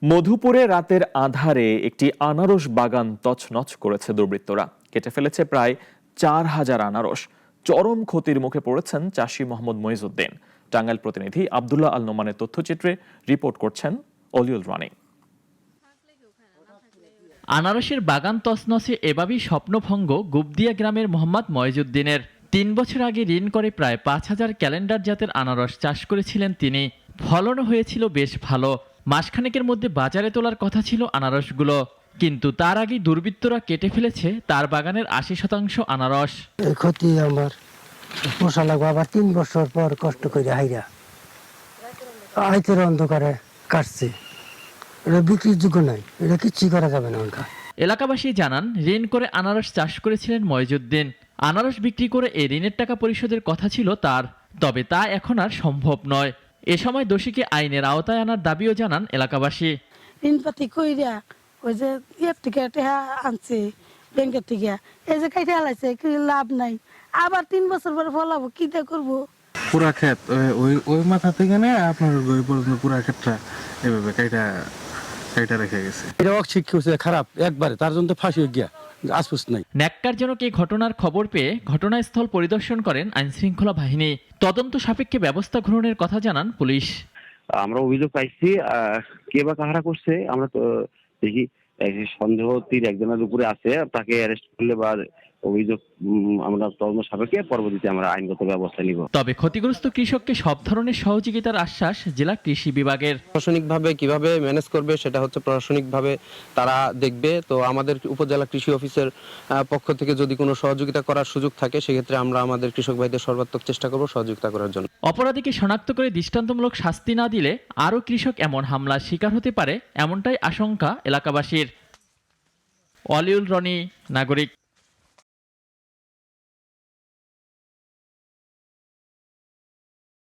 মধুপুরে রাতের আঁধারে একটি আনারস বাগান তছনছ করেছে দুর্বৃত্তরা। কেটে ফেলেছে প্রায় 4,000 আনারস। চরম ক্ষতির মুখে পড়েছেন চাষী মোহাম্মদ মইজউদ্দিন। টাঙ্গাইল প্রতিনিধি আব্দুল্লাহ আল নোমানের তথ্যচিত্রে রিপোর্ট করছেন অলিউল রানী। আনারসের বাগান তছনছে এভাবেই স্বপ্নভঙ্গ গুবদিয়া গ্রামের মোহাম্মদ মইজউদ্দিনের। 3 বছর আগে ঋণ করে প্রায় 5,000 ক্যালেন্ডার জাতের আনারস চাষ করেছিলেন তিনি। ফলনও হয়েছিল বেশ ভালো। মাসখানেকের মধ্যে বাজারে তোলার কথা ছিল আনারসগুলো, কিন্তু তার আগেই দুর্বৃত্তরা কেটে ফেলেছে তার বাগানের 80% আনারস। এই ক্ষতি আমার পোষা লাগবে, আবার 3 বছর পর কষ্ট করে হাইরা আইতের অন্ধকারে কাটছে। এটা বিক্রির যোগ্য নয়, এটা কিচ্ছুই করা যাবে না। এলাকাবাসী জানান, ঋণ করে আনারস চাষ করেছিলেন মইজউদ্দিন। আনারস বিক্রি করে এই ঋণের টাকা পরিশোধের কথা ছিল তার, তবে তা এখন আর সম্ভব নয়। এ সময় দোষীকে আইনের আওতায় আনার দাবিও জানান এলাকাবাসী। ঋণপাতি কইরা ওই যে ইয়ের থেকে টেহা আনছে ব্যাংকের থেকে, এই যে কাইটা হালাইছে, লাভ নাই। আবার 3 বছর পরে ফলাবো, কিটা করবো? পুরা ক্ষেত ওই মাথা থেকে না আপনার ওই পর্যন্ত পুরা ক্ষেতটা এভাবে কাইটা রেখে গেছে। এটা অশিক্ষা হচ্ছে খারাপ একবারে, তার জন্য ফাঁসি হয়ে গিয়া আসপুস নাই। ন্যাক্কারজনক এই ঘটনার খবর পেয়ে ঘটনাস্থল পরিদর্শন করেন আইনশৃঙ্খলা বাহিনী। তদন্ত সাপেক্ষে ব্যবস্থা গ্রহণের কথা জানান পুলিশ। আমরা অভিযোগ পাইছি, কে বা কাহারা করছে আমরা তো দেখি সন্দেহ একজনের উপরে আছে, তাকে অ্যারেস্ট করলে বা অভিযোগ আমরা তদন্ত সাপেক্ষে পরবর্তীতে আমরা আইনগত ব্যবস্থা নিব। তবে ক্ষতিগ্রস্ত কৃষককে সব ধরনের সহযোগিতার আশ্বাস জেলা কৃষি বিভাগের। প্রশাসনিকভাবে কিভাবে ম্যানেজ করবে সেটা হচ্ছে প্রশাসনিকভাবে তারা দেখবে। তো আমাদের উপজেলা কৃষি অফিসের পক্ষ থেকে যদি কোনো সহযোগিতা করার সুযোগ থাকে, সেক্ষেত্রে আমরা আমাদের কৃষক ভাইদের সর্বাত্মক চেষ্টা করব সহযোগিতা করার জন্য। অপরাধীকে শনাক্ত করে দৃষ্টান্তমূলক শাস্তি না দিলে আরও কৃষক এমন হামলার শিকার হতে পারে, এমনটাই আশঙ্কা এলাকাবাসীর। অলিউল রনি, নাগরিক।